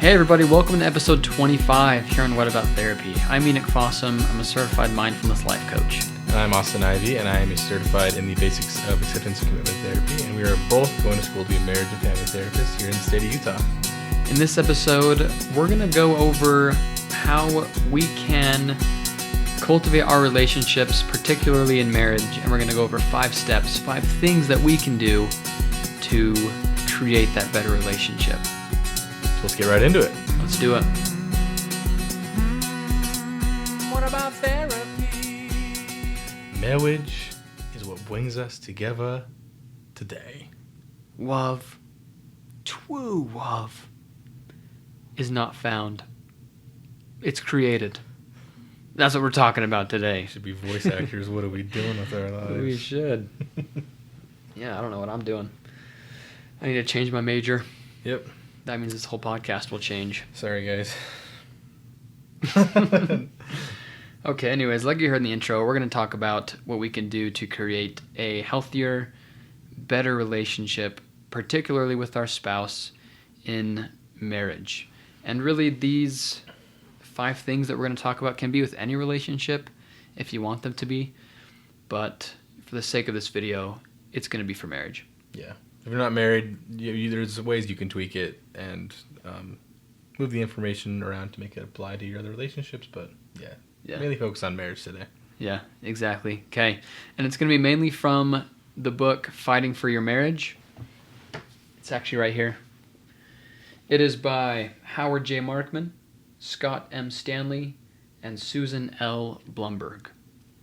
Hey everybody, welcome to episode 25 here on What About Therapy. I'm Enoch and Austin. I'm a certified mindfulness life coach. And I'm Austin Ivy, and I am a certified in the basics of acceptance and commitment therapy, and we are both going to school to be marriage and family therapists here in the state of Utah. In this episode, we're going to go over how we can cultivate our relationships, particularly in marriage, and we're going to go over 5 steps, 5 things that we can do to create that better relationship. So let's get right into it. Let's do it. What about therapy? Marriage is what brings us together today. Love, true love, is not found. It's created. That's what we're talking about today. We should be voice actors. What are we doing with our lives? We should. Yeah, I don't know what I'm doing. I need to change my major. Yep. That means this whole podcast will change. Sorry, guys. Okay, anyways, like you heard in the intro, we're going to talk about what we can do to create a healthier, better relationship, particularly with our spouse in marriage. And really, these 5 things that we're going to talk about can be with any relationship if you want them to be. But for the sake of this video, it's going to be for marriage. Yeah. If you're not married, there's ways you can tweak it and move the information around to make it apply to your other relationships. But yeah. Mainly focus on marriage today. Yeah, exactly. Okay. And it's going to be mainly from the book Fighting for Your Marriage. It's actually right here. It is by Howard J. Markman, Scott M. Stanley, and Susan L. Blumberg.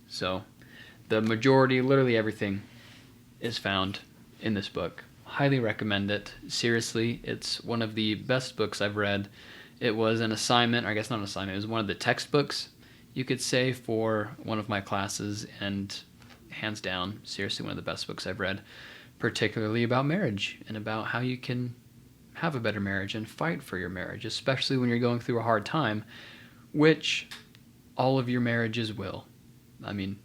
So the majority, literally everything, is found in this book. Highly recommend it. Seriously, it's one of the best books I've read. It was an assignment, or I guess not an assignment, it was one of the textbooks, you could say, for one of my classes, and hands down, seriously, one of the best books I've read, particularly about marriage and about how you can have a better marriage and fight for your marriage, especially when you're going through a hard time, which all of your marriages will. I mean,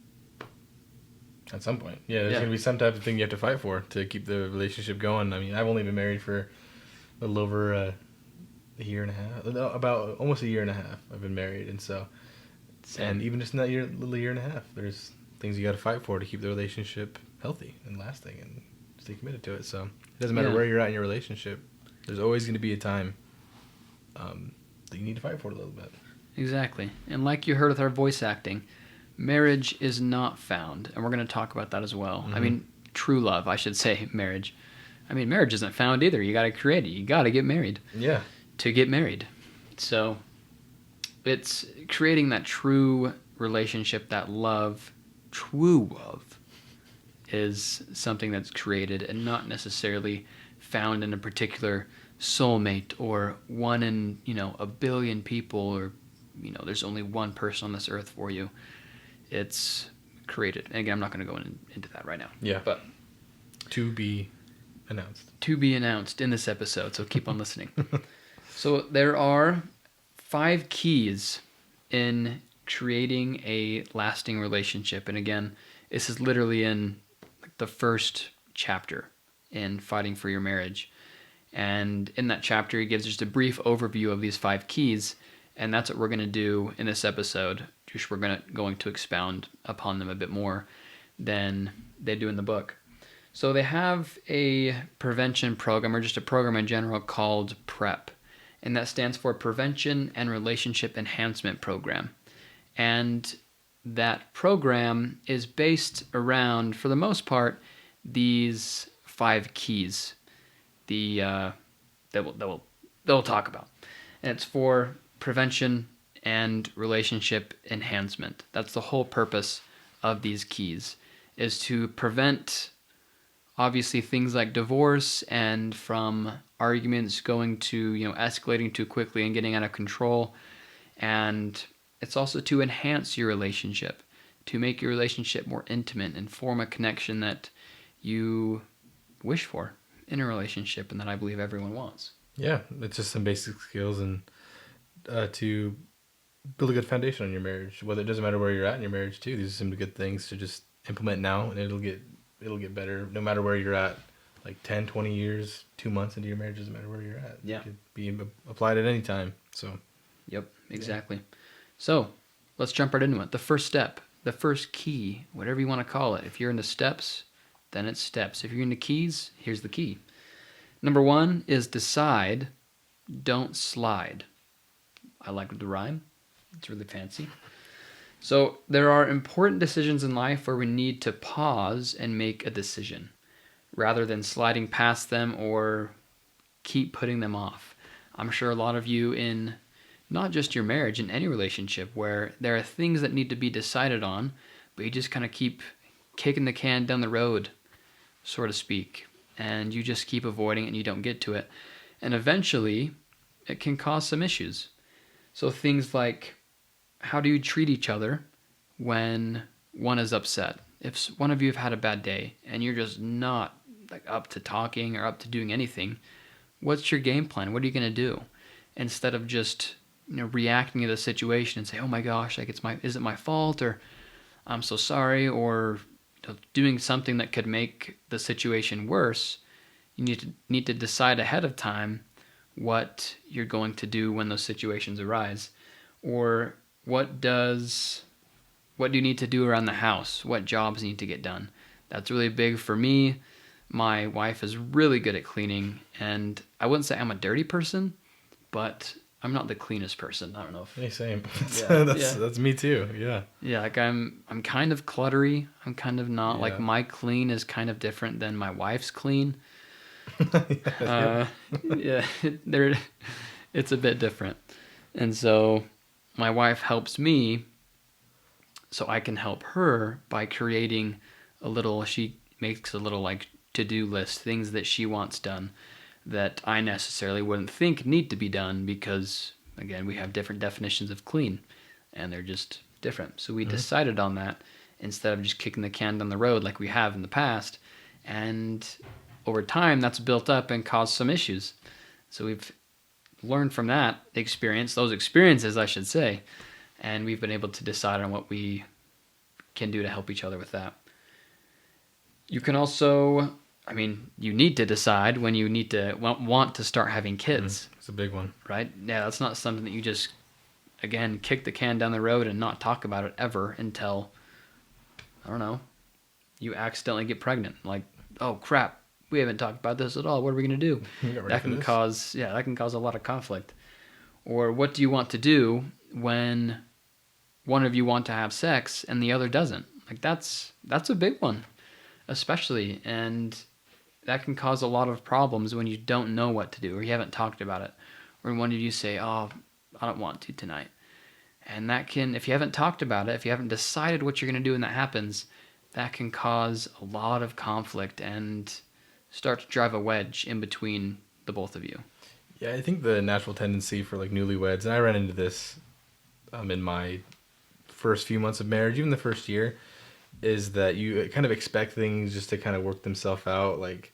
at some point. Yeah, there's going to be some type of thing you have to fight for to keep the relationship going. I mean, I've only been married for a little over a year and a half. No, about almost a year and a half I've been married. And so, and even just in that little year and a half, there's things you got to fight for to keep the relationship healthy and lasting and stay committed to it. So it doesn't matter where you're at in your relationship. There's always going to be a time that you need to fight for it a little bit. Exactly. And like you heard with our voice acting, marriage is not found, and we're going to talk about that as well. Mm-hmm. I mean, true love, I should say, marriage. I mean, marriage isn't found either. You got to create it. You got to get married. Yeah. To get married. So it's creating that true relationship, that love, true love, is something that's created and not necessarily found in a particular soulmate or one in, a billion people, or, there's only one person on this earth for you. It's created. And again, I'm not going to go into that right now. Yeah. But to be announced. To be announced in this episode, so keep on listening. So there are 5 keys in creating a lasting relationship. And again, this is literally in the first chapter in Fighting for Your Marriage. And in that chapter, he gives just a brief overview of these 5 keys. And that's what we're going to do in this episode. Just we're going to expound upon them a bit more than they do in the book. So they have a prevention program, or just a program in general, called PrEP. And that stands for Prevention and Relationship Enhancement Program. And that program is based around, for the most part, these 5 keys that we'll talk about. And it's for prevention and relationship enhancement. That's the whole purpose of these keys, is to prevent, obviously, things like divorce and from arguments going to, escalating too quickly and getting out of control. And it's also to enhance your relationship, to make your relationship more intimate and form a connection that you wish for in a relationship and that I believe everyone wants. Yeah, it's just some basic skills and to build a good foundation on your marriage. Whether it doesn't matter where you're at in your marriage too. These are some good things to just implement now, and it'll get better no matter where you're at like 10, 20 years, 2 months into your marriage, doesn't matter where you're at. Yeah. It could be applied at any time. So. Yep, exactly. Yeah. So let's jump right into it. The first step, the first key, whatever you want to call it. If you're into steps, then it's steps. If you're into keys, here's the key. Number 1 is decide, don't slide. I like the rhyme. It's really fancy. So there are important decisions in life where we need to pause and make a decision rather than sliding past them or keep putting them off. I'm sure a lot of you in not just your marriage, in any relationship where there are things that need to be decided on, but you just kind of keep kicking the can down the road, so to speak, and you just keep avoiding it and you don't get to it. And eventually, it can cause some issues. So things like, how do you treat each other when one is upset? If one of you have had a bad day and you're just not like up to talking or up to doing anything, what's your game plan? What are you going to do? Instead of just reacting to the situation and say, oh my gosh, like is it my fault, or I'm so sorry, or doing something that could make the situation worse, you need to decide ahead of time what you're going to do when those situations arise. Or what do you need to do around the house? What jobs need to get done? That's really big for me. My wife is really good at cleaning, and I wouldn't say I'm a dirty person, but I'm not the cleanest person. I don't know if... Hey, same. Yeah, that's me too, yeah. Yeah, like I'm kind of cluttery. I'm kind of not. Yeah. Like my clean is kind of different than my wife's clean. It's a bit different. And so my wife helps me so I can help her by creating she makes a little like to-do list, things that she wants done that I necessarily wouldn't think need to be done because, again, we have different definitions of clean and they're just different. So we decided on that instead of just kicking the can down the road like we have in the past. And over time, that's built up and caused some issues. So we've learned from that experience, those experiences, I should say, and we've been able to decide on what we can do to help each other with that. You can also, you need to decide when you need to want to start having kids. It's a big one. Right? Yeah, that's not something that you just, again, kick the can down the road and not talk about it ever until, I don't know, you accidentally get pregnant. Like, oh crap, we haven't talked about this at all. What are we going to do? That can cause a lot of conflict. Or what do you want to do when one of you want to have sex and the other doesn't? Like that's a big one, especially, and that can cause a lot of problems when you don't know what to do or you haven't talked about it. Or one of you say, oh, I don't want to tonight. And that can, if you haven't talked about it, if you haven't decided what you're going to do when that happens, that can cause a lot of conflict and start to drive a wedge in between the both of you. Yeah, I think the natural tendency for like newlyweds, and I ran into this in my first few months of marriage, even the first year, is that you kind of expect things just to kind of work themselves out, like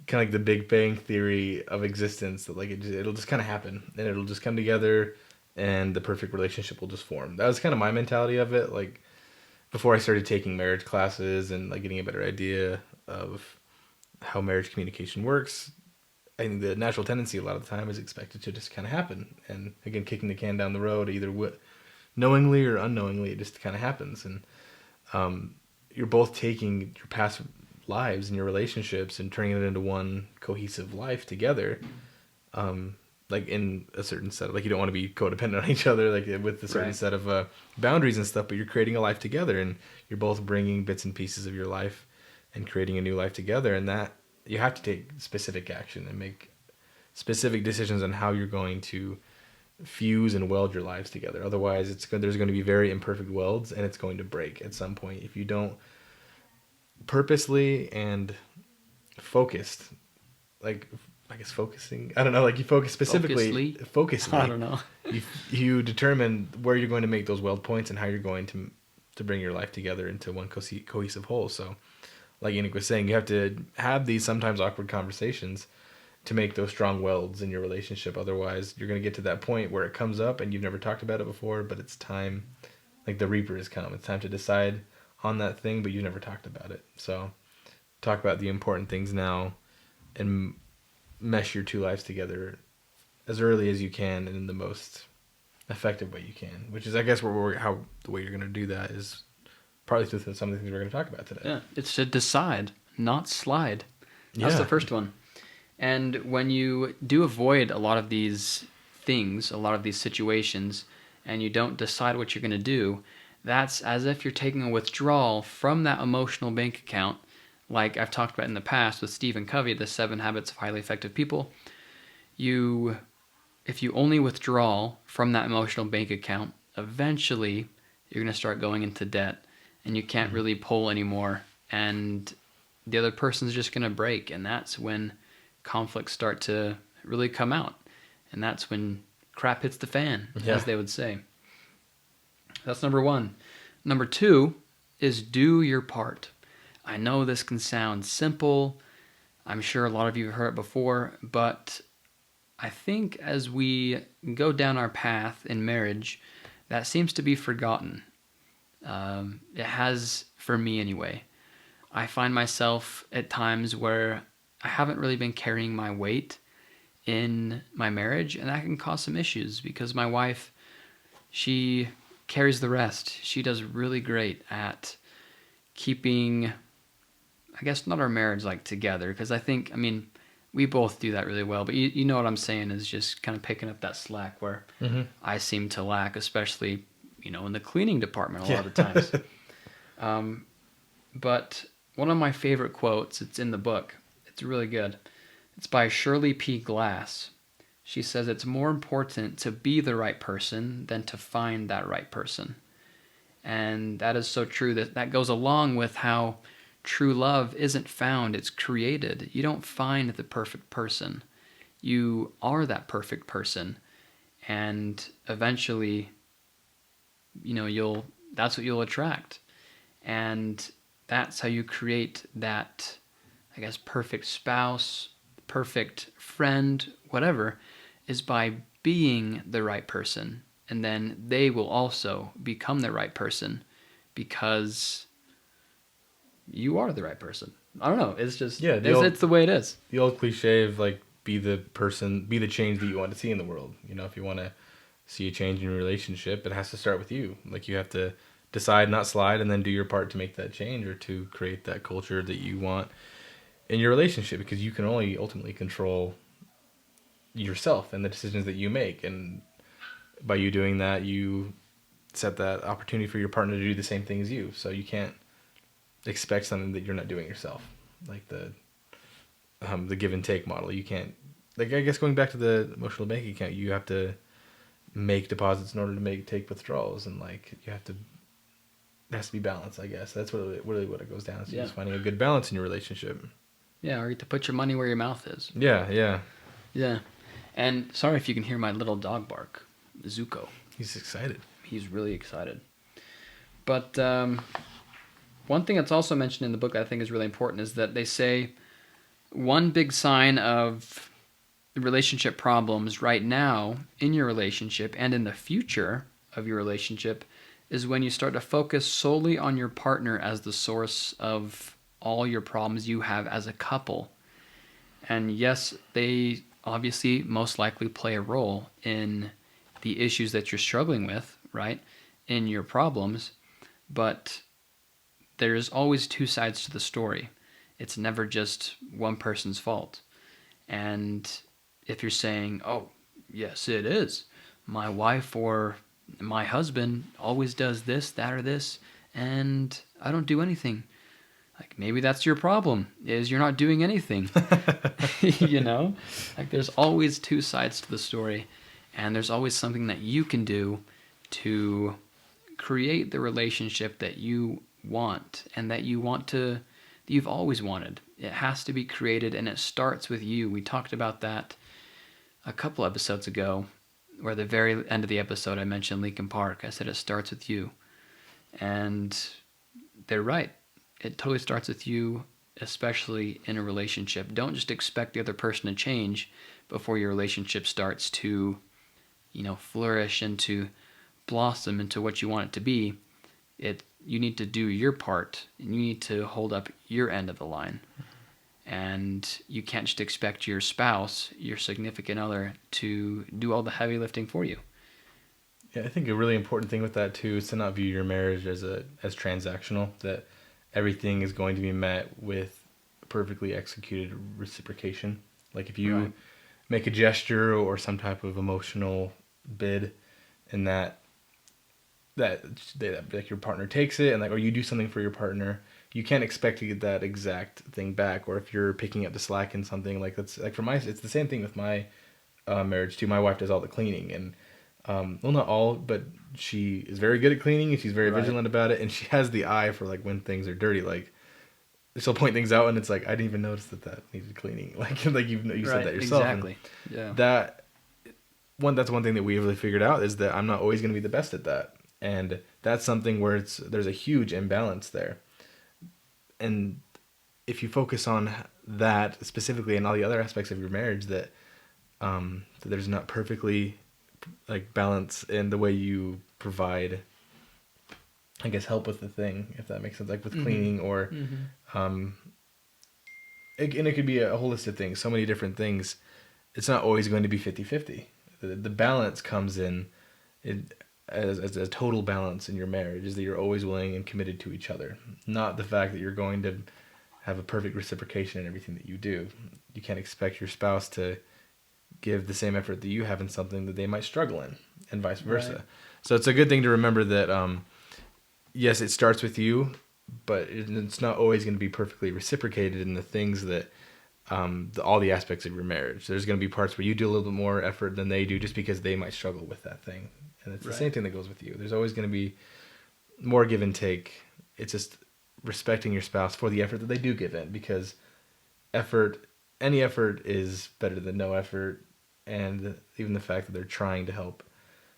kind of like the Big Bang Theory of existence, that like it'll just kind of happen and it'll just come together and the perfect relationship will just form. That was kind of my mentality of it, like before I started taking marriage classes and like getting a better idea of how marriage communication works. I think the natural tendency a lot of the time is expected to just kind of happen, and again, kicking the can down the road, either knowingly or unknowingly, it just kind of happens. And you're both taking your past lives and your relationships and turning it into one cohesive life together, like in a certain set of, like, you don't want to be codependent on each other, like with a certain set of boundaries and stuff, but you're creating a life together and you're both bringing bits and pieces of your life and creating a new life together. And that you have to take specific action and make specific decisions on how you're going to fuse and weld your lives together. Otherwise, there's going to be very imperfect welds and it's going to break at some point if you don't purposely and focused, like, I guess focusing, I don't know, like you focus specifically, I don't know. you determine where you're going to make those weld points and how you're going to bring your life together into one cohesive whole. So like Enoch was saying, you have to have these sometimes awkward conversations to make those strong welds in your relationship. Otherwise, you're going to get to that point where it comes up and you've never talked about it before, but it's time, like the Reaper has come. It's time to decide on that thing, but you've never talked about it. So talk about the important things now and mesh your two lives together as early as you can and in the most effective way you can. Which is, I guess, the way you're going to do that is probably through some of the things we're going to talk about today. Yeah, it's to decide, not slide. That's the first one. And when you do avoid a lot of these things, a lot of these situations, and you don't decide what you're going to do, that's as if you're taking a withdrawal from that emotional bank account, like I've talked about in the past with Stephen Covey, the 7 Habits of Highly Effective People. If you only withdraw from that emotional bank account, eventually you're going to start going into debt, and you can't really pull anymore, and the other person's just going to break, and that's when conflicts start to really come out, and that's when crap hits the fan, as they would say. That's number 1. Number 2 is do your part. I know this can sound simple. I'm sure a lot of you have heard it before, but I think as we go down our path in marriage, that seems to be forgotten. It has for me anyway. I find myself at times where I haven't really been carrying my weight in my marriage, and that can cause some issues because my wife, she carries the rest. She does really great at keeping, I guess, not our marriage like together, because we both do that really well, but you know what I'm saying is just kind of picking up that slack where I seem to lack, especially, in the cleaning department a lot of the times. But one of my favorite quotes, it's in the book. It's really good. It's by Shirley P. Glass. She says it's more important to be the right person than to find that right person. And that is so true. That goes along with how true love isn't found, it's created. You don't find the perfect person. You are that perfect person. And eventually, that's what you'll attract. And that's how you create that, I guess, perfect spouse, perfect friend, whatever, is by being the right person. And then they will also become the right person because you are the right person. I don't know. It's just, it's the way it is. The old cliche of be the change that you want to see in the world. If you want to see a change in your relationship, it has to start with you. You have to decide, not slide, and then do your part to make that change or to create that culture that you want in your relationship, because you can only ultimately control yourself and the decisions that you make. And by you doing that, you set that opportunity for your partner to do the same thing as you. So you can't expect something that you're not doing yourself, like the give and take model. You can't, I guess, going back to the emotional bank account, you have to make deposits in order to take withdrawals, and you have to, it has to be balanced. I guess that's really what it goes down to, is finding a good balance in your relationship. Yeah, or to put your money where your mouth is. Yeah. And sorry if you can hear my little dog bark, Zuko. He's excited. He's really excited. But one thing that's also mentioned in the book that I think is really important is that they say one big sign of relationship problems right now in your relationship and in the future of your relationship is when you start to focus solely on your partner as the source of all your problems you have as a couple. And yes, they obviously most likely play a role in the issues that you're struggling with, right? In your problems, but there's always two sides to the story. It's never just one person's fault. And if you're saying, oh, yes, it is, my wife or my husband always does this, that, or this, and I don't do anything. Maybe that's your problem, is you're not doing anything. There's always two sides to the story, and there's always something that you can do to create the relationship that you want and that you've always wanted. It has to be created, and it starts with you. We talked about that a couple episodes ago, where at the very end of the episode I mentioned Linkin Park. I said it starts with you. And they're right. It totally starts with you, especially in a relationship. Don't just expect the other person to change before your relationship starts to, flourish and to blossom into what you want it to be. You need to do your part, and you need to hold up your end of the line. And you can't just expect your spouse, your significant other, to do all the heavy lifting for you. Yeah, I think a really important thing with that too is to not view your marriage as transactional, that everything is going to be met with perfectly executed reciprocation. Like if you make a gesture or some type of emotional bid, and that like your partner takes it, and like, or you do something for your partner, you can't expect to get that exact thing back. Or if you're picking up the slack in something, like that's like it's the same thing with my marriage too. My wife does all the cleaning, and well, not all, but she is very good at cleaning, and she's very vigilant about it, and she has the eye for like when things are dirty. Like she'll point things out, and it's like, I didn't even notice that needed cleaning. Like you said that yourself. Exactly. And that's one thing that we really figured out, is that I'm not always going to be the best at that, and that's something where there's a huge imbalance there. And if you focus on that specifically and all the other aspects of your marriage, that there's not perfectly like balance in the way you provide, I guess, help with the thing, if that makes sense, like with cleaning or it could be a whole list of things, so many different things. It's not always going to be 50-50. The balance comes in as a total balance in your marriage, is that you're always willing and committed to each other, not the fact that you're going to have a perfect reciprocation in everything that you do. You can't expect your spouse to give the same effort that you have in something that they might struggle in, and vice versa. Right. So it's a good thing to remember that, yes, it starts with you, but it's not always going to be perfectly reciprocated in the things that, all the aspects of your marriage. There's going to be parts where you do a little bit more effort than they do, just because they might struggle with that thing. And it's the same thing that goes with you. There's always going to be more give and take. It's just respecting your spouse for the effort that they do give in, because any effort is better than no effort. And even the fact that they're trying to help.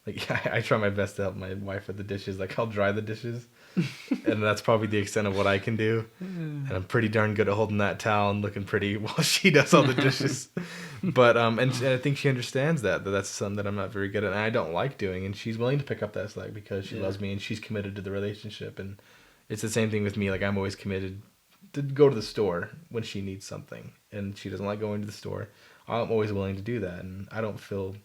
Like, I try my best to help my wife with the dishes. Like, I'll dry the dishes, and that's probably the extent of what I can do. And I'm pretty darn good at holding that towel and looking pretty while she does all the dishes. But and I think she understands that's something that I'm not very good at, and I don't like doing. And she's willing to pick up that slack because she loves me, and she's committed to the relationship. And it's the same thing with me. Like, I'm always committed to go to the store when she needs something, and she doesn't like going to the store. I'm always willing to do that, and I don't feel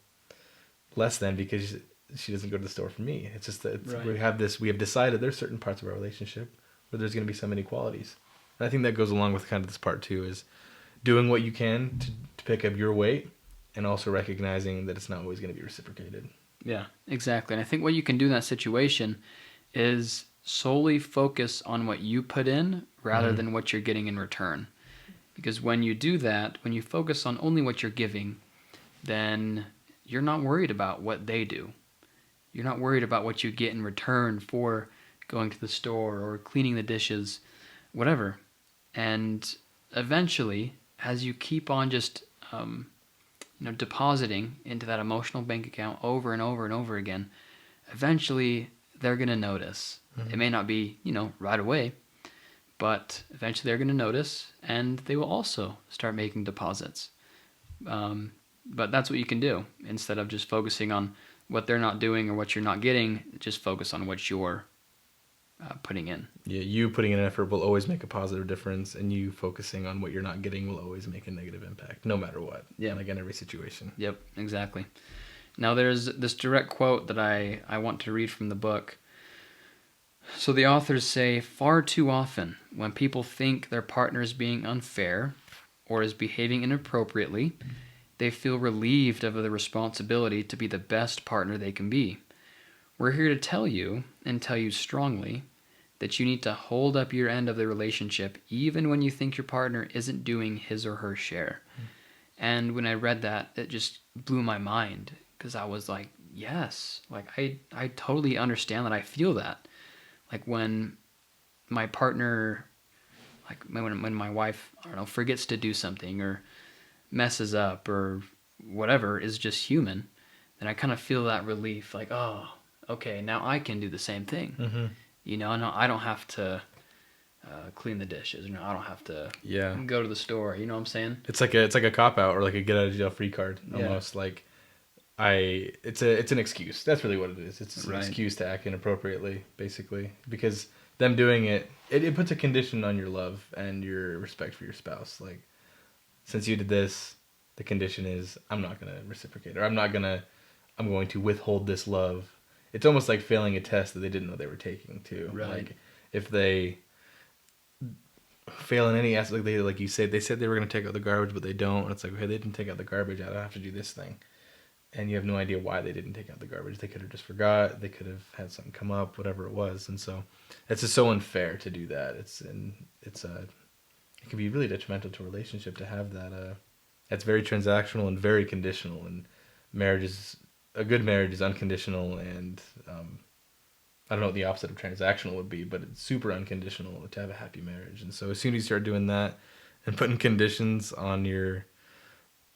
less than because she doesn't go to the store for me. It's just that we have decided there's certain parts of our relationship where there's going to be some inequalities. And I think that goes along with kind of this part too, is doing what you can to pick up your weight, and also recognizing that it's not always going to be reciprocated. Yeah, exactly. And I think what you can do in that situation is solely focus on what you put in rather than what you're getting in return. Because when you do that, when you focus on only what you're giving, then you're not worried about what they do. You're not worried about what you get in return for going to the store or cleaning the dishes, whatever. And eventually, as you keep on just depositing into that emotional bank account over and over and over again, eventually they're going to notice. It may not be, right away, but eventually they're going to notice, and they will also start making deposits. But that's what you can do. Instead of just focusing on what they're not doing or what you're not getting, just focus on what you're putting in. Yeah, you putting in an effort will always make a positive difference, and you focusing on what you're not getting will always make a negative impact, no matter what. Yeah. Like in every situation. Yep, exactly. Now there's this direct quote that I want to read from the book. So the authors say, far too often, when people think their partner is being unfair or is behaving inappropriately, they feel relieved of the responsibility to be the best partner they can be. We're here to tell you, and tell you strongly, that you need to hold up your end of the relationship even when you think your partner isn't doing his or her share. And when I read that, it just blew my mind, because I was like, yes, like I totally understand that. I feel that. Like when my partner, like when my wife, I don't know, forgets to do something or messes up or whatever, is just human, then I kind of feel that relief, like, oh, okay, now I can do the same thing. No, I don't have to clean the dishes. I don't have to go to the store. You know what I'm saying? It's like a cop out, or like a get out of jail free card almost. Like it's an excuse. That's really what it is. It's an excuse to act inappropriately, basically, because them doing it puts a condition on your love and your respect for your spouse. Like, since you did this, the condition is I'm not going to reciprocate, or I'm going to withhold this love. It's almost like failing a test that they didn't know they were taking too. Right. Like if they fail in any aspect, like you said, they said they were going to take out the garbage, but they don't. And it's like, okay, they didn't take out the garbage. I don't have to do this thing. And you have no idea why they didn't take out the garbage. They could have just forgot. They could have had something come up, whatever it was. And so it's just so unfair to do that. It can be really detrimental to a relationship to have that. That's very transactional and very conditional. And a good marriage is unconditional, and I don't know what the opposite of transactional would be, but it's super unconditional to have a happy marriage. And so as soon as you start doing that and putting conditions on your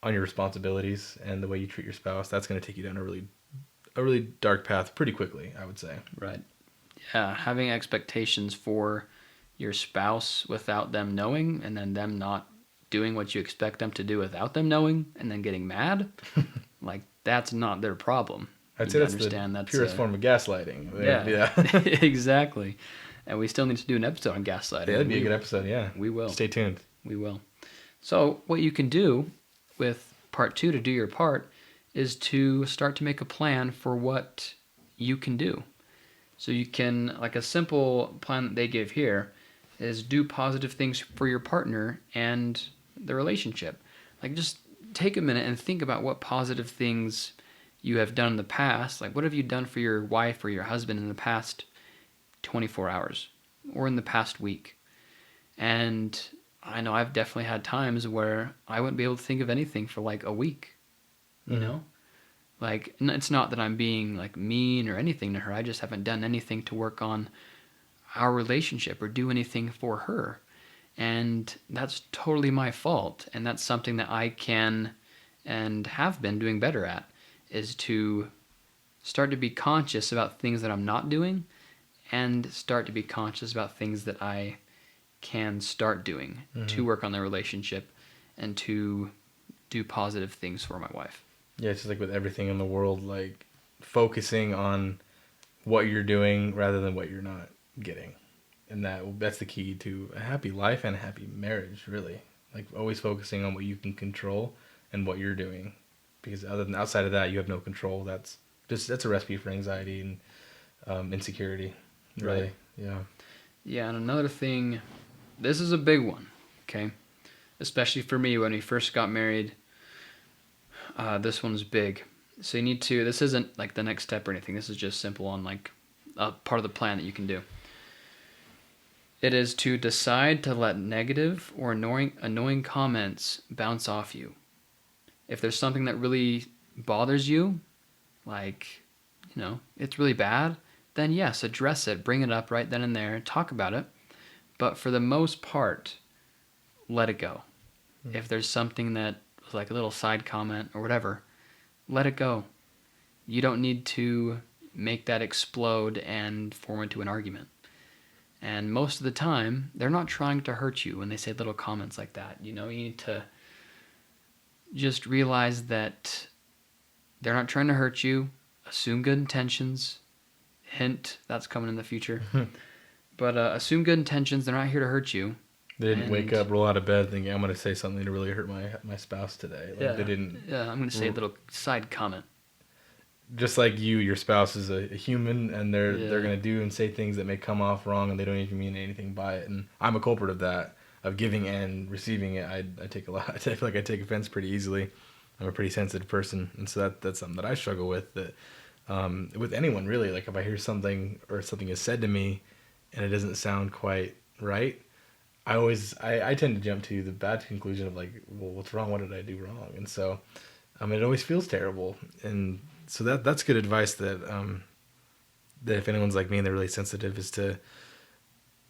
responsibilities and the way you treat your spouse, that's going to take you down a really dark path pretty quickly, I would say. Right. Yeah, having expectations for your spouse without them knowing, and then them not doing what you expect them to do without them knowing, and then getting mad, like that's not their problem. I'd say that's the purest form of gaslighting. Yeah. Exactly. And we still need to do an episode on gaslighting. Yeah, that'd be a good episode, yeah. We will. Stay tuned. We will. So what you can do with part 2 to do your part is to start to make a plan for what you can do. So you can, like a simple plan that they give here, is do positive things for your partner and the relationship. Like just take a minute and think about what positive things you have done in the past. Like what have you done for your wife or your husband in the past 24 hours or in the past week? And I know I've definitely had times where I wouldn't be able to think of anything for like a week, you know? Like, it's not that I'm being like mean or anything to her. I just haven't done anything to work on our relationship or do anything for her. And that's totally my fault. And that's something that I can and have been doing better at, is to start to be conscious about things that I'm not doing and start to be conscious about things that I can start doing to work on the relationship and to do positive things for my wife. Yeah, it's just like with everything in the world, like focusing on what you're doing rather than what you're not getting. And that's the key to a happy life and a happy marriage, really. Like always focusing on what you can control and what you're doing. Because outside of that, you have no control. That's a recipe for anxiety and insecurity, really. Right. Yeah. Yeah, and another thing, this is a big one, okay? Especially for me when we first got married. This one's big. So you need to, this isn't like the next step or anything. This is just simple on like a part of the plan that you can do. It is to decide to let negative or annoying comments bounce off you. If there's something that really bothers you, like, you know, it's really bad, then yes, address it. Bring it up right then and there. Talk about it. But for the most part, let it go. If there's something that was like a little side comment or whatever, let it go. You don't need to make that explode and form into an argument. And most of the time, they're not trying to hurt you when they say little comments like that. You know, you need to just realize that they're not trying to hurt you. Assume good intentions. Hint, that's coming in the future. But assume good intentions. They're not here to hurt you. They didn't wake up, roll out of bed thinking, I'm going to say something to really hurt my spouse today. Like, yeah. They didn't. Yeah, I'm going to say a little side comment. Just like your spouse is a human, and they're going to do and say things that may come off wrong, and they don't even mean anything by it. And I'm a culprit of that, of giving and receiving it. I take a lot. I feel like I take offense pretty easily. I'm a pretty sensitive person, and so that's something that I struggle with. That with anyone really, like if I hear something or something is said to me, and it doesn't sound quite right, I tend to jump to the bad conclusion of like, well, what's wrong? What did I do wrong? And so, it always feels terrible. And so that's good advice that if anyone's like me and they're really sensitive, is to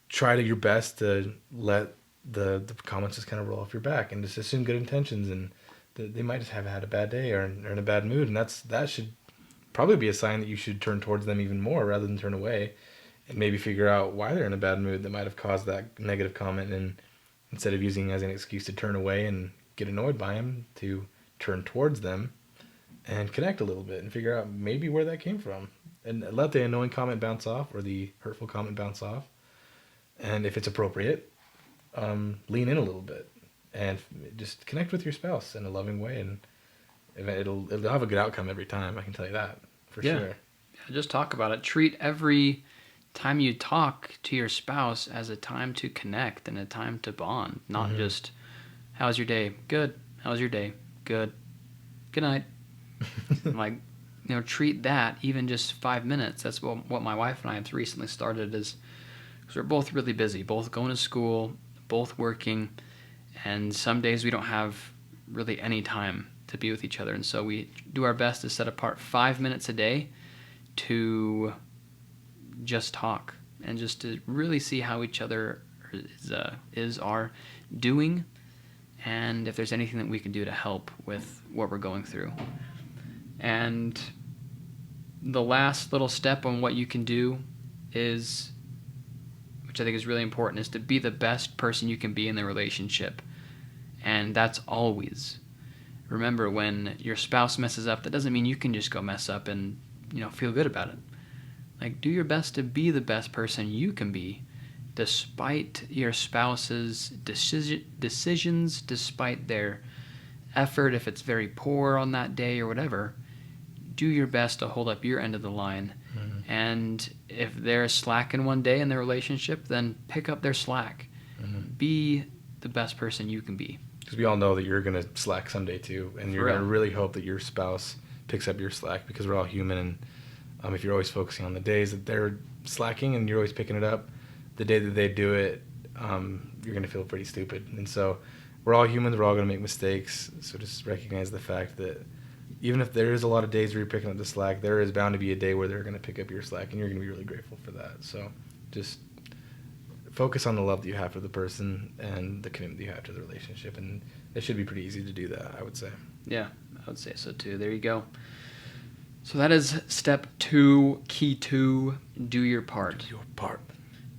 try your best to let the comments just kind of roll off your back and just assume good intentions, and they might just have had a bad day or in a bad mood, and that should probably be a sign that you should turn towards them even more rather than turn away, and maybe figure out why they're in a bad mood that might have caused that negative comment, and instead of using it as an excuse to turn away and get annoyed by them, to turn towards them and connect a little bit and figure out maybe where that came from, and let the annoying comment bounce off or the hurtful comment bounce off. And if it's appropriate, lean in a little bit and just connect with your spouse in a loving way, and it'll have a good outcome every time. I can tell you that for sure. Yeah, just talk about it. Treat every time you talk to your spouse as a time to connect and a time to bond, not just, how's your day? Good. How's your day? Good. Good night. Like, treat that even just 5 minutes. That's what my wife and I have recently started, is because we're both really busy, both going to school, both working, and some days we don't have really any time to be with each other. And so we do our best to set apart 5 minutes a day to just talk and just to really see how each other are doing, and if there's anything that we can do to help with what we're going through. And the last little step on what you can do is, which I think is really important, is to be the best person you can be in the relationship. And that's always. Remember, when your spouse messes up, that doesn't mean you can just go mess up and, feel good about it. Like, do your best to be the best person you can be, despite your spouse's decisions, despite their effort, if it's very poor on that day or whatever. Do your best to hold up your end of the line. Mm-hmm. And if they're slacking one day in their relationship, then pick up their slack. Mm-hmm. Be the best person you can be. Because we all know that you're going to slack someday too, and you're going to really hope that your spouse picks up your slack, because we're all human. And if you're always focusing on the days that they're slacking and you're always picking it up, the day that they do it, you're going to feel pretty stupid. And so we're all humans. We're all going to make mistakes. So just recognize the fact that even if there is a lot of days where you're picking up the slack, there is bound to be a day where they're going to pick up your slack, and you're going to be really grateful for that. So just focus on the love that you have for the person and the commitment that you have to the relationship, and it should be pretty easy to do that, I would say. Yeah, I would say so too. There you go. So that is step 2, key 2, do your part. Do your part.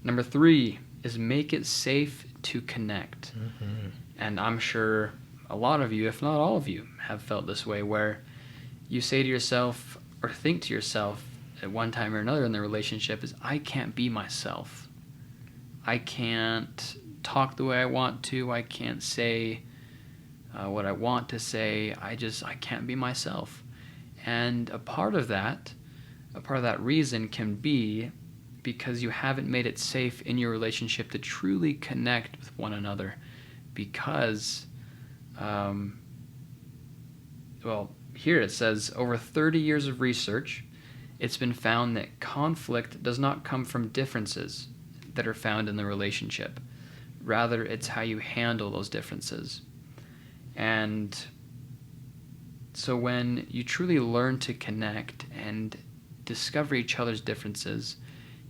Number 3 is make it safe to connect. Mm-hmm. And I'm sure a lot of you, if not all of you, have felt this way, where you say to yourself or think to yourself at one time or another in the relationship is, I can't be myself. I can't talk the way I want to. I can't say what I want to say. I can't be myself. And a part of that reason can be because you haven't made it safe in your relationship to truly connect with one another. Because, here it says, over 30 years of research, it's been found that conflict does not come from differences that are found in the relationship. Rather, it's how you handle those differences. And so when you truly learn to connect and discover each other's differences,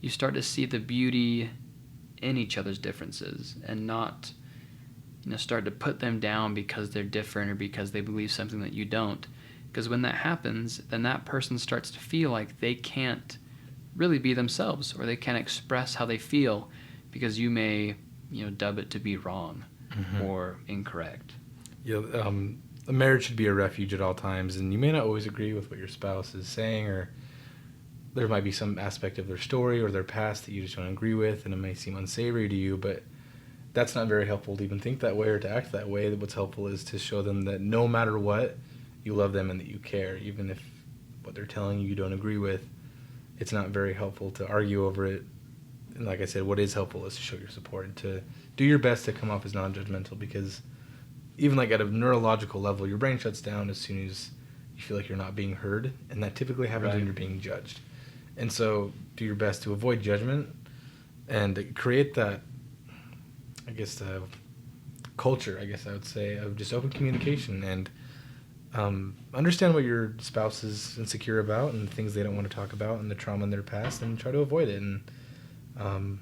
you start to see the beauty in each other's differences and not, start to put them down because they're different or because they believe something that you don't. Because when that happens, then that person starts to feel like they can't really be themselves, or they can't express how they feel because you may, dub it to be wrong or incorrect. A marriage should be a refuge at all times, and you may not always agree with what your spouse is saying, or there might be some aspect of their story or their past that you just don't agree with, and it may seem unsavory to you, but that's not very helpful to even think that way or to act that way. What's helpful is to show them that no matter what, you love them and that you care, even if what they're telling you don't agree with. It's not very helpful to argue over it. And like I said, what is helpful is to show your support and to do your best to come off as non-judgmental, because even like at a neurological level, your brain shuts down as soon as you feel like you're not being heard, and that typically happens when you're being judged. And so do your best to avoid judgment and create that, culture, I would say, of just open communication, and understand what your spouse is insecure about and the things they don't want to talk about and the trauma in their past, and try to avoid it. And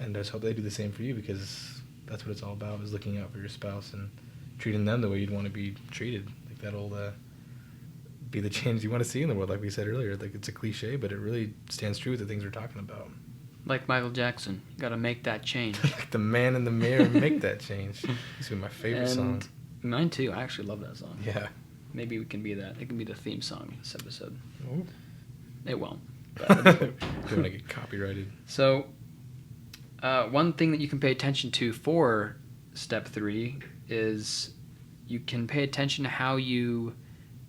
I just hope they do the same for you, because that's what it's all about, is looking out for your spouse and treating them the way you'd want to be treated. Like that'll be the change you want to see in the world, like we said earlier. Like, it's a cliche, but it really stands true with the things we're talking about. Like Michael Jackson, you got to make that change. Like the man in the mirror, make that change. It's been my favorite song. Mine too. I actually love that song. Yeah. Maybe we can be that. It can be the theme song of this episode. Ooh. It won't. But we want to get copyrighted. So, one thing that you can pay attention to for step 3 is you can pay attention to how you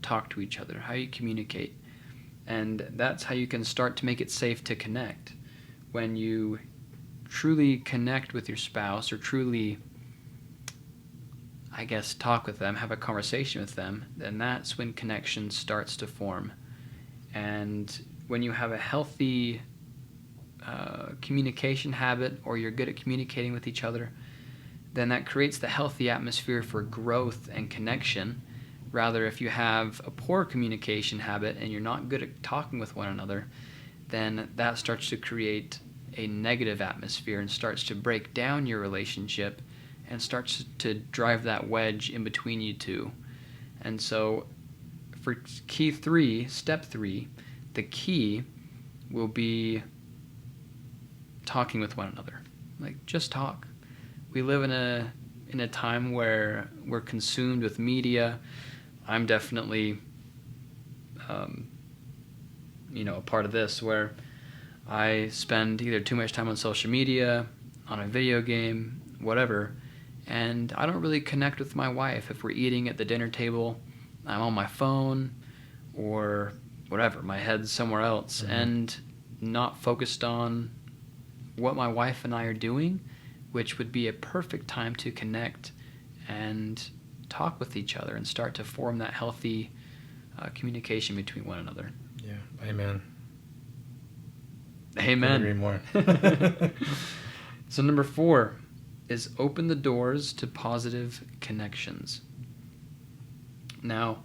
talk to each other, how you communicate. And that's how you can start to make it safe to connect. When you truly connect with your spouse, or truly, I guess, talk with them, have a conversation with them, then that's when connection starts to form. And when you have a healthy communication habit, or you're good at communicating with each other, then that creates the healthy atmosphere for growth and connection. Rather, if you have a poor communication habit and you're not good at talking with one another, then that starts to create a negative atmosphere and starts to break down your relationship and starts to drive that wedge in between you two. And so for step 3, the key will be talking with one another. Like, just talk. We live in a time where we're consumed with media. I'm definitely, a part of this, where I spend either too much time on social media, on a video game, whatever, and I don't really connect with my wife. If we're eating at the dinner table, I'm on my phone or whatever, my head's somewhere else, and not focused on what my wife and I are doing, which would be a perfect time to connect and talk with each other and start to form that healthy communication between one another. Yeah, amen. Amen. Couldn't agree more. So number 4 is open the doors to positive connections. Now,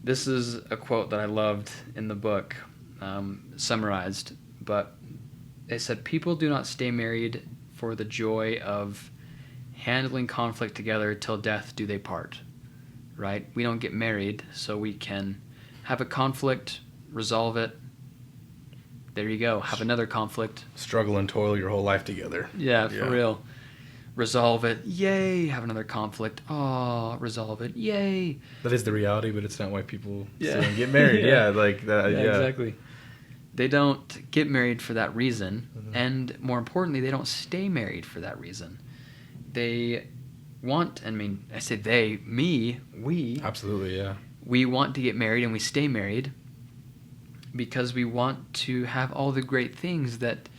this is a quote that I loved in the book, summarized, but it said, "People do not stay married for the joy of handling conflict together till death do they part." Right? We don't get married so we can have a conflict, resolve it. There you go. Have another conflict. Struggle and toil your whole life together. Yeah, for real. Resolve it. Yay. Have another conflict. Oh, resolve it. Yay. That is the reality, but it's not why people still get married. Like that. Yeah, exactly. They don't get married for that reason. And more importantly, they don't stay married for that reason. They want, I say they, me, we. Absolutely, yeah. We want to get married and we stay married because we want to have all the great things that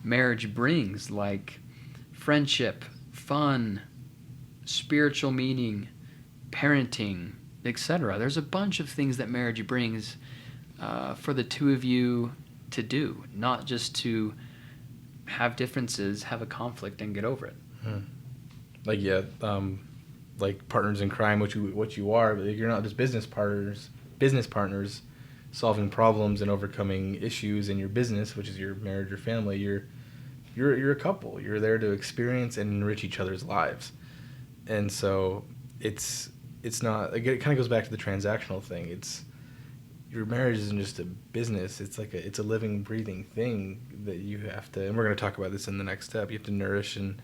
marriage brings, like friendship, fun, spiritual meaning, parenting, etc. There's a bunch of things that marriage brings for the two of you to do, not just to have differences, have a conflict, and get over it. Like partners in crime, what you are, but you're not just business partners solving problems and overcoming issues in your business, which is your marriage or family. You're a couple. You're there to experience and enrich each other's lives. And so it's not, again, it kind of goes back to the transactional thing. Your marriage isn't just a business. It's a living, breathing thing that you have to, and we're going to talk about this in the next step, you have to nourish and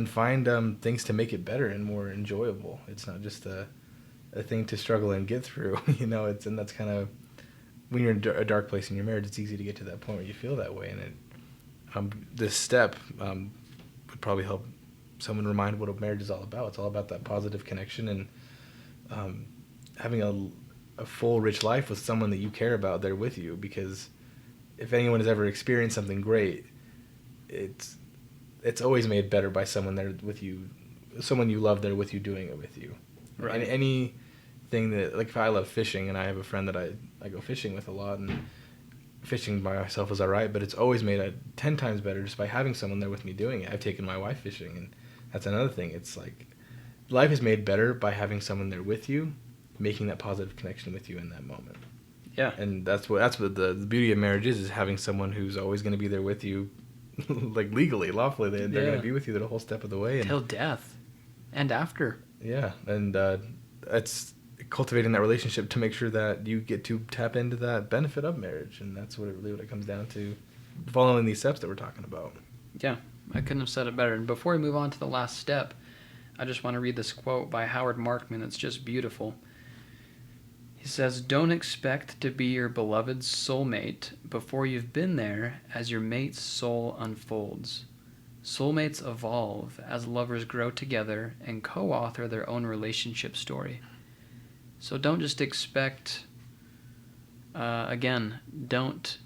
find things to make it better and more enjoyable. It's not just a thing to struggle and get through, and that's kind of, when you're in a dark place in your marriage, it's easy to get to that point where you feel that way. And this step would probably help someone remind what a marriage is all about. It's all about that positive connection and having a full, rich life with someone that you care about there with you. Because if anyone has ever experienced something great, it's always made better by someone there with you, someone you love there with you, doing it with you. Right. And anything that, like, if I love fishing, and I have a friend that I go fishing with a lot, and fishing by myself is all right, but it's always made 10 times better just by having someone there with me doing it. I've taken my wife fishing, and that's another thing. It's like life is made better by having someone there with you, making that positive connection with you in that moment. Yeah. And that's what the beauty of marriage is having someone who's always going to be there with you, like legally, lawfully. They're going to be with you the whole step of the way. Till death and after. Yeah, and it's cultivating that relationship to make sure that you get to tap into that benefit of marriage, and that's what it comes down to, following these steps that we're talking about. Yeah, I couldn't have said it better. And before we move on to the last step, I just want to read this quote by Howard Markman. It's just beautiful. He says, "Don't expect to be your beloved's soulmate before you've been there as your mate's soul unfolds. Soulmates evolve as lovers grow together and co-author their own relationship story. So don't just expect, don't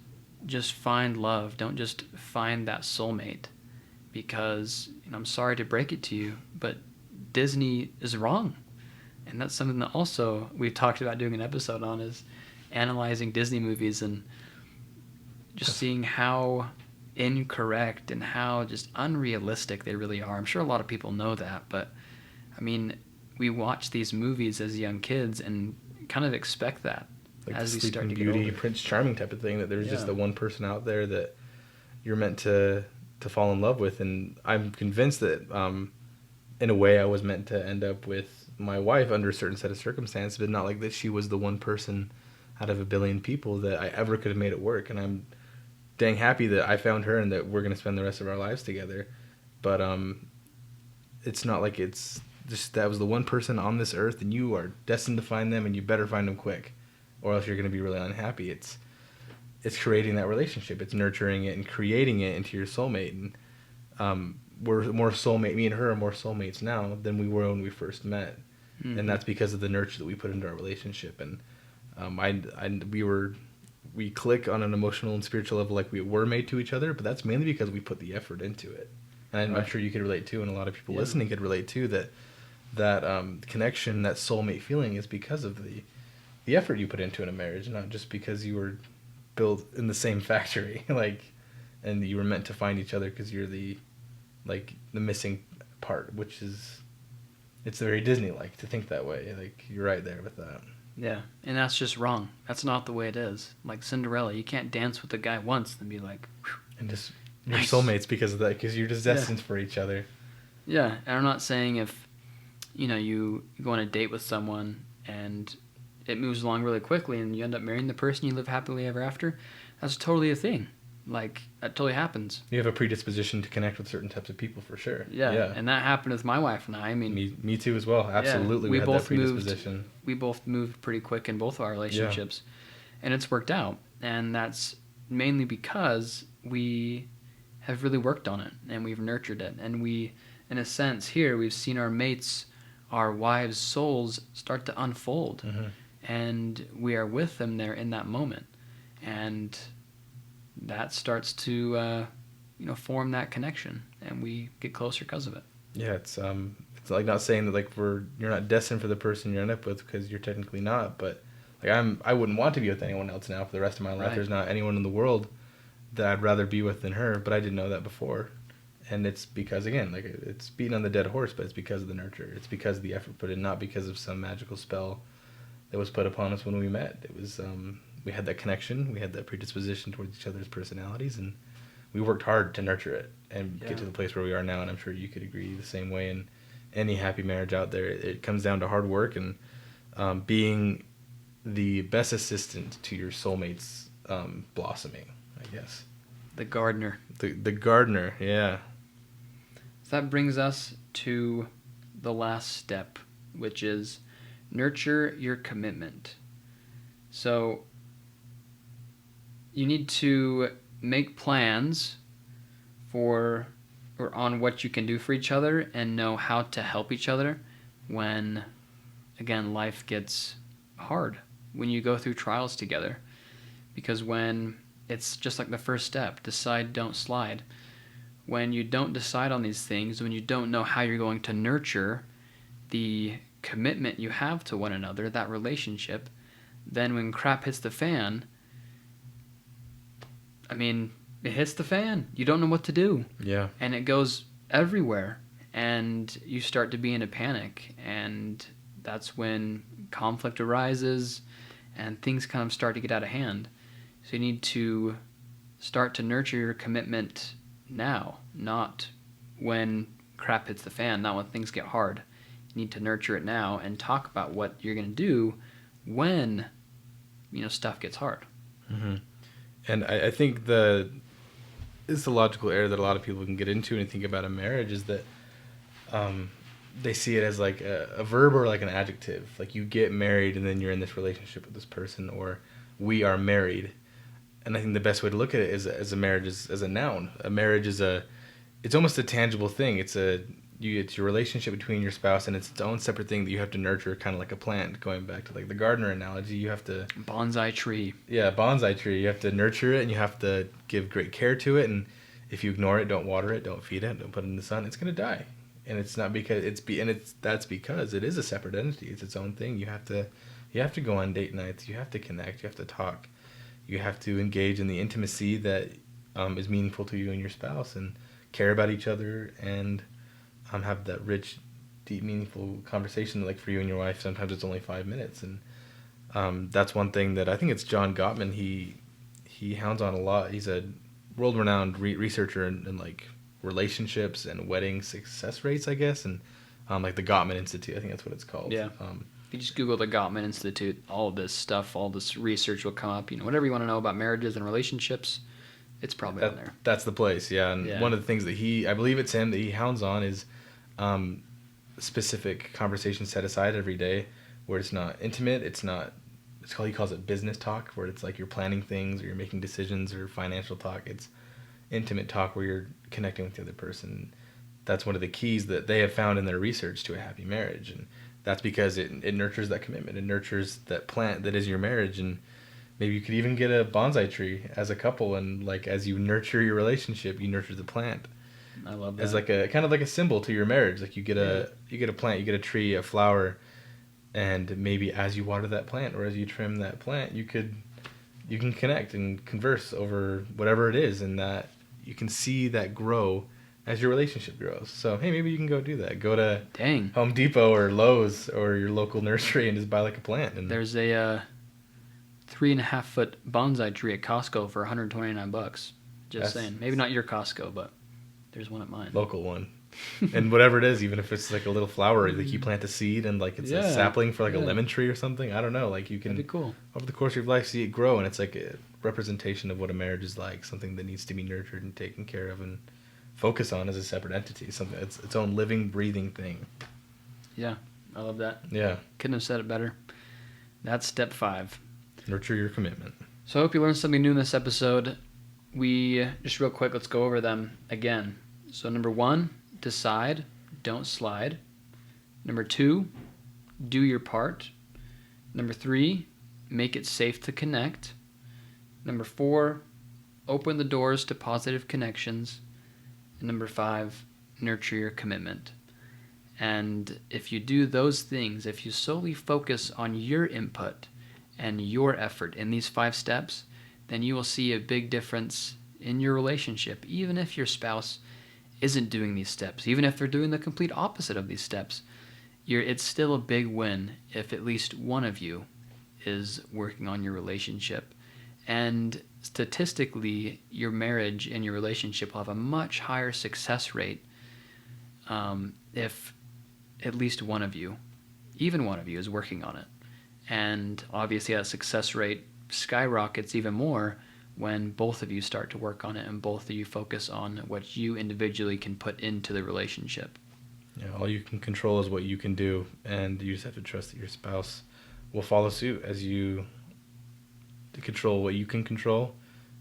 just find love. Don't just find that soulmate, because I'm sorry to break it to you, but Disney is wrong. And that's something that also we've talked about doing an episode on, is analyzing Disney movies and just seeing how incorrect and how just unrealistic they really are. I'm sure a lot of people know that, but I mean, we watch these movies as young kids and kind of expect that like as the we Sleeping start to Beauty, get older. Prince Charming type of thing, that there's just the one person out there that you're meant to fall in love with. And I'm convinced that in a way I was meant to end up with my wife under a certain set of circumstances, but not like that she was the one person out of a billion people that I ever could have made it work. And I'm dang happy that I found her and that we're going to spend the rest of our lives together. But it's not like it's just that was the one person on this earth and you are destined to find them, and you better find them quick or else you're going to be really unhappy. It's creating that relationship. It's nurturing it and creating it into your soulmate. And we're more soulmate. Me and her are more soulmates now than we were when we first met. Mm-hmm. And that's because of the nurture that we put into our relationship. And we click on an emotional and spiritual level like we were made to each other, but that's mainly because we put the effort into it. And I'm sure you could relate to, and a lot of people listening could relate to, that connection, that soulmate feeling is because of the effort you put into in a marriage, not just because you were built in the same factory, and you were meant to find each other because you're the missing part, which is, it's very Disney-like to think that way. Like, you're right there with that. Yeah, and that's just wrong. That's not the way it is. Like Cinderella, you can't dance with a guy once and be like, whew, and just you're soulmates because of that, because you're just destined for each other. Yeah, and I'm not saying if you go on a date with someone and it moves along really quickly and you end up marrying the person, you live happily ever after. That's totally a thing. Like, that totally happens. You have a predisposition to connect with certain types of people, for sure. Yeah. And that happened with my wife and I. I mean, me too as well. Absolutely, we had both that predisposition. We both moved pretty quick in both of our relationships, and it's worked out. And that's mainly because we have really worked on it and we've nurtured it. And we, in a sense, here we've seen our mates, our wives' souls start to unfold, and we are with them there in that moment, and that starts to form that connection, and we get closer because of it. Yeah, it's like not saying that you're not destined for the person you end up with, because you're technically not, but I wouldn't want to be with anyone else now for the rest of my life. Right. There's not anyone in the world that I'd rather be with than her, but I didn't know that before. And it's because, again, it's beating on the dead horse, but it's because of the nurture. It's because of the effort put in, not because of some magical spell that was put upon us when we met. It was we had that connection, we had that predisposition towards each other's personalities, and we worked hard to nurture it and get to the place where we are now. And I'm sure you could agree the same way. In any happy marriage out there, it comes down to hard work and being the best assistant to your soulmate's blossoming, I guess. The gardener. The gardener, yeah. So that brings us to the last step, which is nurture your commitment. So you need to make plans on what you can do for each other and know how to help each other when, again, life gets hard, when you go through trials together. Because when it's just like the first step, decide, don't slide. When you don't decide on these things, when you don't know how you're going to nurture the commitment you have to one another, that relationship, then when crap hits the fan, it hits the fan. You don't know what to do. Yeah. And it goes everywhere. And you start to be in a panic. And that's when conflict arises and things kind of start to get out of hand. So you need to start to nurture your commitment now, not when crap hits the fan, not when things get hard. You need to nurture it now and talk about what you're going to do when, stuff gets hard. Mm-hmm. And I think it's the logical error that a lot of people can get into when you think about a marriage is that they see it as like a verb or like an adjective. Like, you get married and then you're in this relationship with this person, or we are married. And I think the best way to look at it is as a marriage as a noun. A marriage is it's almost a tangible thing. It's your relationship between your spouse, and it's its own separate thing that you have to nurture, kind of like a plant. Going back to like the gardener analogy, you have to bonsai tree. Yeah, bonsai tree. You have to nurture it, and you have to give great care to it. And if you ignore it, don't water it, don't feed it, don't put it in the sun, it's gonna die. And it's not because that's because it is a separate entity. It's its own thing. You have to go on date nights. You have to connect. You have to talk. You have to engage in the intimacy that is meaningful to you and your spouse, and care about each other, and have that rich, deep, meaningful conversation. Like for you and your wife, sometimes it's only 5 minutes, and that's one thing that I think it's John Gottman. He hounds on a lot. He's a world-renowned researcher in like relationships and wedding success rates, I guess, and like the Gottman Institute. I think that's what it's called. Yeah. If you just Google the Gottman Institute, all of this stuff, all this research will come up. Whatever you want to know about marriages and relationships, it's probably on there. That's the place, yeah. And one of the things that I believe it's him that he hounds on is specific conversations set aside every day where it's not intimate, he calls it business talk, where it's like you're planning things or you're making decisions, or financial talk. It's intimate talk where you're connecting with the other person. That's one of the keys that they have found in their research to a happy marriage, and that's because it nurtures that commitment. It nurtures that plant that is your marriage. And maybe you could even get a bonsai tree as a couple, and like as you nurture your relationship, you nurture the plant. I love that. As like a kind of like a symbol to your marriage. Like you get a plant, you get a tree, a flower, and maybe as you water that plant or as you trim that plant, you can connect and converse over whatever it is, and that you can see that grow as your relationship grows. So hey, maybe you can go do that. Go to Home Depot or Lowe's or your local nursery and just buy like a plant. And there's a 3.5 foot bonsai tree at Costco for $129. Just saying. Maybe not your Costco, but there's one at mine. Local one. And whatever it is, even if it's like a little flower, like you plant a seed and like it's a sapling for like a lemon tree or something. I don't know. Like you can, that'd be cool. Over the course of your life, see it grow, and it's like a representation of what a marriage is like, something that needs to be nurtured and taken care of and focus on as a separate entity, something that's its own living, breathing thing. Yeah, I love that. Yeah. Couldn't have said it better. That's step 5. Nurture your commitment. So I hope you learned something new in this episode. We, just real quick, let's go over them again. So number 1, decide, don't slide. Number 2, do your part. Number 3, make it safe to connect. Number 4, open the doors to positive connections. And number 5, nurture your commitment. And if you do those things, if you solely focus on your input and your effort in these 5 steps, then you will see a big difference in your relationship, even if your spouse isn't doing these steps, even if they're doing the complete opposite of these steps. It's still a big win if at least one of you is working on your relationship. And statistically, your marriage and your relationship will have a much higher success rate if at least one of you, even one of you, is working on it. And obviously that success rate skyrockets even more when both of you start to work on it and both of you focus on what you individually can put into the relationship. Yeah, all you can control is what you can do, and you just have to trust that your spouse will follow suit as you control what you can control.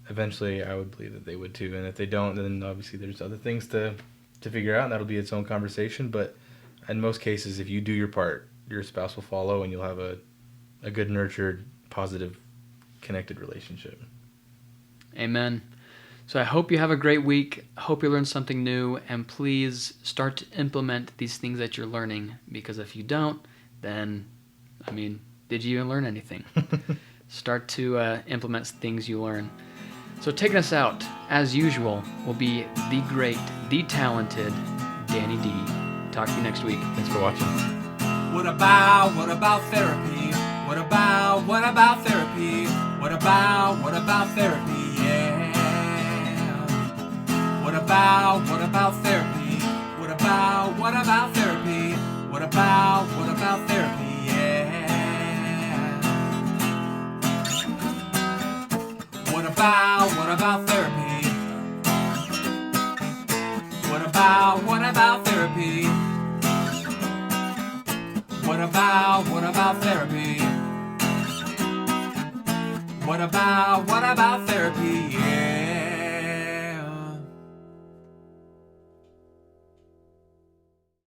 Eventually, I would believe that they would too, and if they don't, then obviously there's other things to figure out, and that'll be its own conversation. But in most cases, if you do your part, your spouse will follow, and you'll have a good, nurtured, positive, connected relationship. Amen. So I hope you have a great week. I hope you learned something new, and please start to implement these things that you're learning, because if you don't, then, did you even learn anything? Start to implement things you learn. So taking us out, as usual, will be the great, the talented Danny D. Talk to you next week. Thanks for watching. What about therapy? What about therapy? What about therapy? Yeah. What about therapy? What about therapy? What about therapy? Yeah. What about therapy? What about therapy? What about therapy? What about therapy? Yeah.